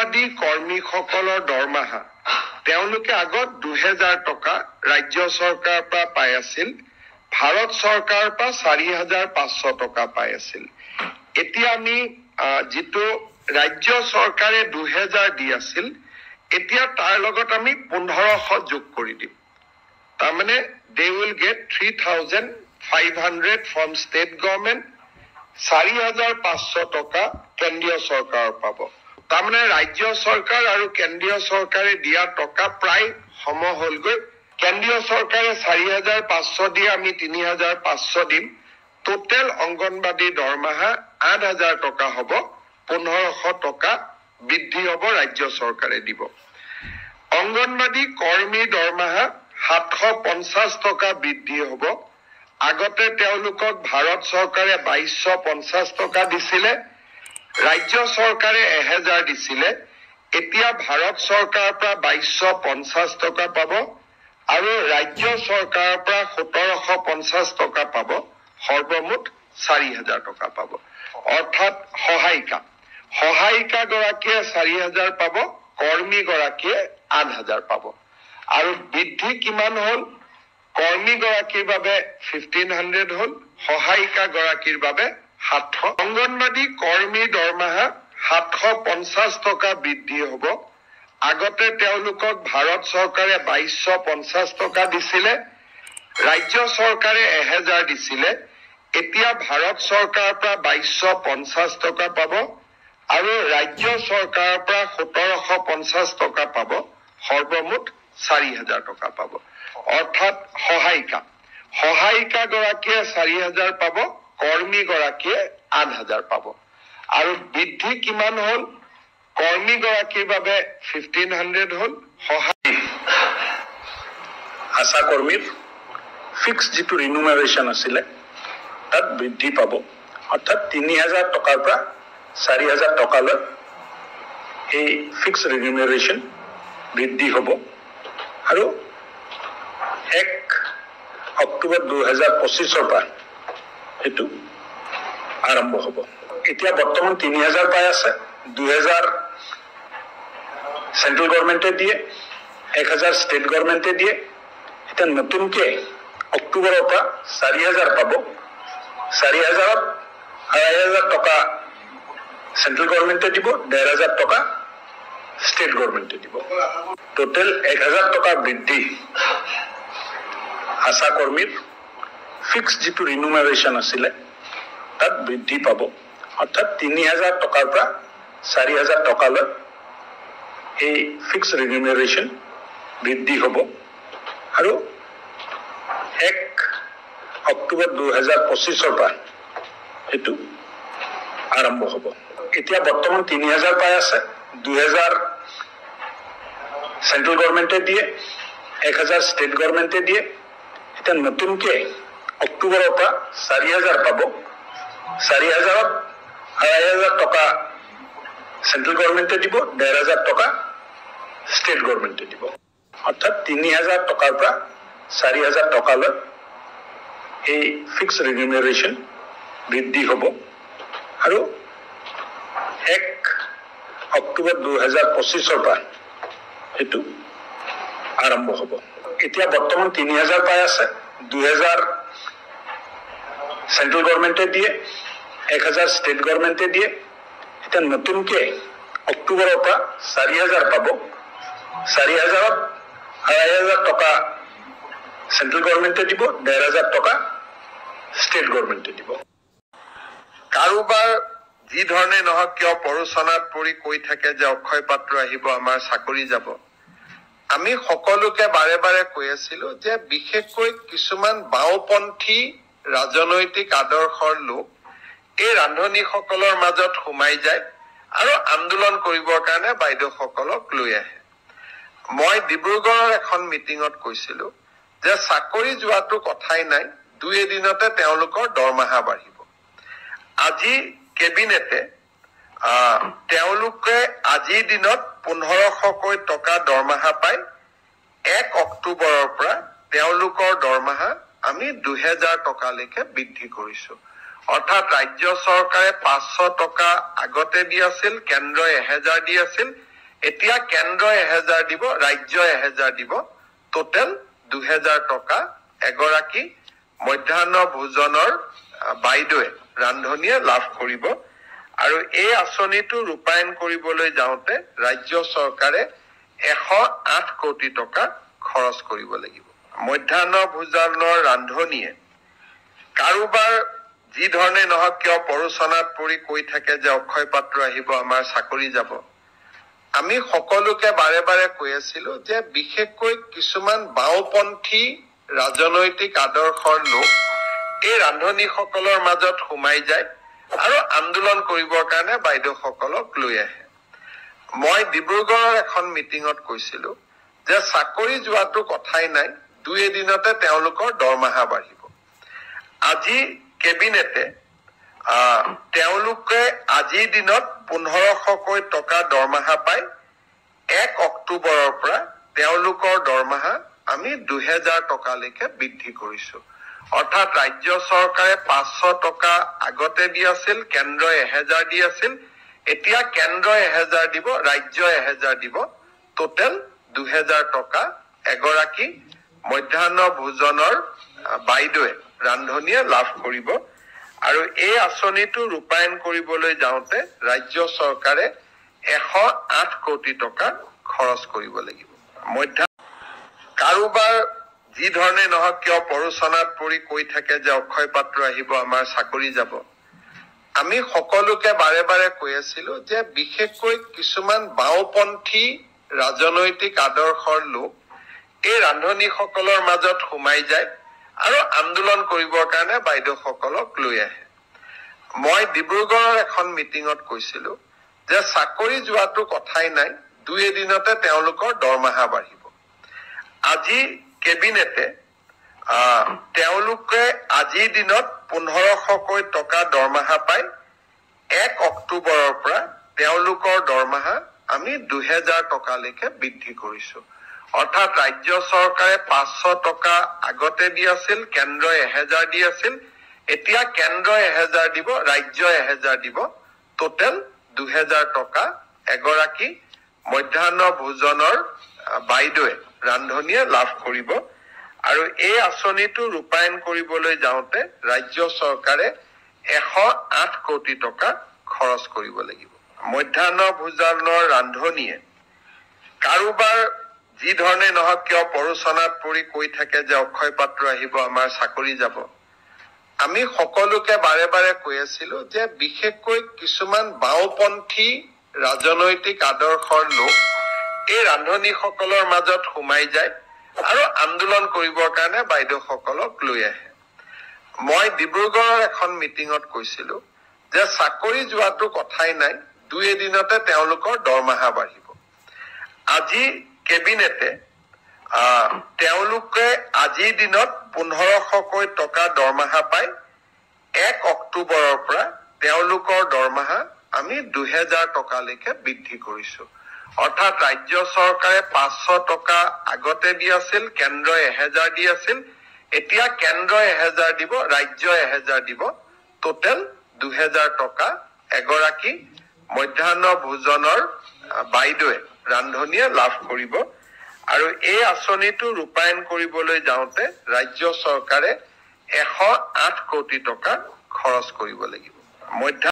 অংগনবাদী কৰ্মীসকলৰ দৰমহা তেওঁলোকে আগত 2000 টকা ৰাজ্য চৰকাৰৰ পৰা পাই আছিল, ভাৰত চৰকাৰৰ পৰা 4500 টকা পাই আছিল। এতিয়া আমি যিটো ৰাজ্য চৰকাৰে 2000 দি আছিল, এতিয়া তাৰ লগত আমি 1500 যোগ কৰি দিম। তাৰমানে they will get 3500 from state government, 4500 টকা কেন্দ্ৰীয় চৰকাৰৰ পাব। তাৰমানে ৰাজ্য চৰকাৰ আৰু কেন্দ্ৰীয় চৰকাৰে দিয়া টকা প্ৰায় সম হলগৈ। কেন্দ্ৰীয় চৰকাৰে 4500 দিয়ে, আমি 3500 দিম। টোটেল অংগনবাদী দৰমহা 8000 টকা হ'ব, 1500 টকা বৃদ্ধি হ'ব, ৰাজ্য চৰকাৰে দিব। অংগনবাদী কৰ্মীৰ দৰমহা 750 টকা বৃদ্ধি হ'ব। আগতে তেওঁলোকক ভাৰত চৰকাৰে 2250 টকা দিছিলে, ৰাজ্য চৰকাৰে 1000 দিছিলে। এতিয়া ভাৰত চৰকাৰৰ পৰা 2250 টকা পাব আৰু ৰাজ্য চৰকাৰৰ পৰা 1750 টকা পাব, সৰ্বমুঠ 4000 টকা পাব। অৰ্থাৎ সহায়িকা গৰাকীয়ে 4000 পাব, কৰ্মী গৰাকীয়ে 8000 পাব। আৰু বৃদ্ধি কিমান হ'ল? কৰ্মী গৰাকীৰ বাবে 1500 হ'ল, সহায়িকা গৰাকীৰ বাবে 700। অংগনবাদী কৰ্মীৰ দৰমহা 750 টকা বৃদ্ধি হ'ব। আগতে তেওঁলোকক ভাৰত চৰকাৰে 2250 টকা দিছিলে, ৰাজ্য চৰকাৰে 1000 দিছিলে। এতিয়া ভাৰত চৰকাৰৰ পৰা 2250 টকা পাব আৰু ৰাজ্য চৰকাৰৰ পৰা 1750 টকা পাব, সৰ্বমুঠ 4000 টকা পাব। অৰ্থাৎ সহায়িকা গৰাকীয়ে 4000 পাব, কৰ্মী গৰাকীয়ে 8000 পাব। আৰু বৃদ্ধি কিমান হ'ল? কৰ্মী গৰাকীৰ বাবে 1500 হ'ল, আশা কৰ্মীৰ ফিক্স যিটো ৰিনুমাৰেশ্যন আছিলে তাত বৃদ্ধি পাব। অৰ্থাৎ 3000 টকাৰ পৰা 4000 টকালৈ এই ফিক্স ৰিনুমাৰেশ্যন বৃদ্ধি হ'ব। আৰু 1 অক্টোবৰ 2025 পৰা এইটো আৰম্ভ হ'ব। এতিয়া বৰ্তমান 3000 পাই আছে, 2000 চেন্ট্ৰেল গভৰ্ণমেণ্টে দিয়ে, 1000 ষ্টেট গভৰ্ণমেণ্টে দিয়ে। এতিয়া নতুনকৈ অক্টোবৰৰ পৰা 4000 পাব। 4000ত 2500 টকা চেন্ট্ৰেল গভৰ্ণমেণ্টে দিব, 1500 টকা ষ্টেট গভৰ্ণমেণ্টে দিব। টোটেল 1000 টকা বৃদ্ধি আশা কৰ্মীৰ ফিক্স যিটো ৰিনুমাৰেশ্যন আছিলে তাত বৃদ্ধি পাব। অৰ্থাৎ 3000 টকাৰ পৰা 4000 টকালৈ এই ফিক্স ৰিনুমাৰেশ্যন বৃদ্ধি হ'ব। আৰু 1 অক্টোবৰ 2025 পৰা এইটো আৰম্ভ হ'ব। এতিয়া বৰ্তমান 3000 পাই আছে, 2000 চেন্ট্ৰেল গভৰ্ণমেণ্টে দিয়ে, 1000 ষ্টেট গভৰ্ণমেণ্টে দিয়ে। এতিয়া নতুনকৈ অক্টোবৰৰ পৰা 4000 পাব। 4000ত 2500 টকা চেন্ট্ৰেল গভৰ্ণমেণ্টে দিব, 1500 টকা ষ্টেট গভৰ্ণমেণ্টে দিব। অৰ্থাৎ 3000 টকাৰ পৰা 4000 টকালৈ এই ফিক্স ৰিনুমাৰেশ্যন বৃদ্ধি হ'ব। আৰু 1 অক্টোবৰ 2025 পৰা এইটো আৰম্ভ হ'ব। এতিয়া বৰ্তমান 3000 পাই আছে, 2000 চেন্ট্ৰেল গভৰ্ণমেণ্টে দিয়ে, 1000 ষ্টেট গভৰ্ণমেণ্টে দিয়ে। এতিয়া নতুনকৈ অক্টোবৰৰ পৰা 4000 পাব। 4000ত 2500 টকা চেন্ট্ৰেল গভৰ্ণমেণ্টে দিব, 1500 টকা ষ্টেট গভৰ্ণমেণ্টে দিব। কাৰোবাৰ যি ধৰণে নহওক কিয় প্ৰৰোচনাত পৰি কৈ থাকে যে অক্ষয় পাত্ৰ আহিব, আমাৰ চাকৰি যাব। আমি সকলোকে বাৰে বাৰে কৈ আছিলো যে বিশেষকৈ কিছুমান বাওঁপন্থী ৰাজনৈতিক আদৰ্শৰ লোক এই ৰান্ধনীসকলৰ মাজত সোমাই যায় আৰু আন্দোলন কৰিবৰ কাৰণে বাইদেউসকলক লৈ আহে। মই ডিব্ৰুগড়ৰ এখন মিটিঙত কৈছিলো যে চাকৰি যোৱাটো কথাই নাই, 2 এদিনতে তেওঁলোকৰ দৰমহা বাঢ়িব। আজি কেবিনেটে তেওঁলোকে আজিৰ দিনত 1500কৈ টকা দৰমহা পায়। 1 অক্টোবৰৰ পৰা তেওঁলোকৰ দৰমহা আমি 2000 টকালৈকে বৃদ্ধি কৰিছো। অৰ্থাৎ ৰাজ্য চৰকাৰে 500 টকা আগতে দি আছিল, কেন্দ্ৰই 1000 দি আছিল। এতিয়া কেন্দ্ৰ 1000 দিব, ৰাজ্য 1000 দিব, টোটেল 2000 টকা এগৰাকী মধ্যাহ্ন ভোজনৰ বাইদেৱে ৰান্ধনীয়ে লাভ কৰিব। আৰু এই আঁচনিটো ৰূপায়ণ কৰিবলৈ যাওঁতে ৰাজ্য চৰকাৰে 108 কোটি টকা খৰচ কৰিব লাগিব। মধ্যাহ্ন ভোজনৰ ৰান্ধনীয়ে কাৰোবাৰ যি ধৰণে নহওক কিয় প্ৰৰোচনাত পৰি কৈ থাকে যে অক্ষয় পাত্ৰ আহিব, আমাৰ চাকৰি যাব। আমি সকলোকে বাৰে বাৰে কৈ আছিলো যে বিশেষকৈ কিছুমান বাওঁপন্থী ৰাজনৈতিক আদৰ্শৰ লোক এই ৰান্ধনীসকলৰ মাজত সোমাই যায় আৰু আন্দোলন কৰিবৰ কাৰণে বাইদেউসকলক লৈ আহে। মই ডিব্ৰুগড়ৰ এখন মিটিঙত কৈছিলো যে চাকৰি যোৱাটো কথাই নাই, 2 এদিনতে তেওঁলোকৰ দৰমহা বাঢ়িব। আজি কেবিনেটে তেওঁলোকে আজিৰ দিনত 1500কৈ টকা দৰমহা পায়। 1 অক্টোবৰৰ পৰা তেওঁলোকৰ দৰমহা আমি 2000 টকালৈকে বৃদ্ধি কৰিছো। অৰ্থাৎ ৰাজ্য চৰকাৰে 500 টকা আগতে দি আছিল, কেন্দ্ৰই 1000 দি আছিল। এতিয়া কেন্দ্ৰই 1000 দিব, ৰাজ্যই 1000 দিব, টোটেল 2000 টকা এগৰাকী মধ্যাহ্ন ভোজনৰ বাইদেৱে ৰান্ধনীয়ে লাভ কৰিব। আৰু এই আঁচনিটো ৰূপায়ণ কৰিবলৈ যাওঁতে ৰাজ্য চৰকাৰে 108 কোটি টকা খৰচ কৰিব লাগিব। কাৰোবাৰ যি ধৰণে নহওক কিয় প্ৰৰোচনাত পৰি কৈ থাকে যে অক্ষয় পাত্ৰ আহিব, আমাৰ চাকৰি যাব। আমি সকলোকে বাৰে বাৰে কৈ আছিলো যে বিশেষকৈ কিছুমান বাওঁপন্থী ৰাজনৈতিক আদৰ্শৰ লোক এই ৰান্ধনীসকলৰ মাজত সোমাই যায় আৰু আন্দোলন কৰিবৰ কাৰণে বাইদেউসকলক লৈ আহে। মই ডিব্ৰুগড়ৰ এখন মিটিঙত কৈছিলো যে চাকৰি যোৱাটো কথাই নাই, 2 এদিনতে তেওঁলোকৰ দৰমহা বাঢ়িব। আজি কেবিনেটে তেওঁলোকে আজিৰ দিনত 1500কৈ টকা দৰমহা পায়। 1 অক্টোবৰৰ পৰা তেওঁলোকৰ দৰমহা আমি 2000 টকালৈকে বৃদ্ধি কৰিছো। অৰ্থাৎ ৰাজ্য চৰকাৰে 500 টকা আগতে দি আছিল, কেন্দ্ৰই 1000 দি আছিল। এতিয়া কেন্দ্ৰই 1000 দিব, ৰাজ্যই 1000 দিব, টোটেল 2000 টকা এগৰাকী মধ্যাহ্ন ভোজনৰ বাইদেৱে ৰান্ধনীয়ে লাভ কৰিব। আৰু এই আঁচনিটো ৰূপায়ণ কৰিবলৈ যাওঁতে ৰাজ্য চৰকাৰে 108 কোটি টকা খৰচ কৰিব লাগিব। মধ্যাহ্ন ভোজনৰ ৰান্ধনীয়ে কাৰোবাৰ যি ধৰণে নহওক কিয় প্ৰৰোচনাত পৰি কৈ থাকে যে অক্ষয় পাত্ৰ আহিব, আমাৰ চাকৰি যাব। আমি সকলোকে বাৰে বাৰে কৈ আছিলো যে বিশেষকৈ কিছুমান বাওঁপন্থী ৰাজনৈতিক আদৰ্শৰ লোক এই ৰান্ধনীসকলৰ মাজত সোমাই যায় আৰু আন্দোলন কৰিবৰ কাৰণে বাইদেউসকলক লৈ আহে। মই ডিব্ৰুগড়ৰ এখন মিটিঙত কৈছিলো যে চাকৰি যোৱাটো কথাই নাই, 2 এদিনতে তেওঁলোকৰ দৰমহা বাঢ়িব। আজি কেবিনেটে তেওঁলোকে আজিৰ দিনত 1500কৈ টকা দৰমহা পায়। 1 অক্টোবৰৰ পৰা তেওঁলোকৰ দৰমহা আমি 2000 টকালৈকে বৃদ্ধি কৰিছো। অৰ্থাৎ ৰাজ্য চৰকাৰে 500 টকা আগতে দি আছিল, কেন্দ্ৰই 1000 দি আছিল। এতিয়া কেন্দ্ৰই 1000 দিব, ৰাজ্যই 1000 দিব, টোটেল 2000 টকা এগৰাকী মধ্যাহ্ন ভোজনৰ বাইদেৱে ৰান্ধনীয়ে লাভ কৰিব। আৰু এই আঁচনিটো ৰূপায়ণ কৰিবলৈ যাওঁতে ৰাজ্য চৰকাৰে 108 কোটি টকা খৰচ কৰিব লাগিব।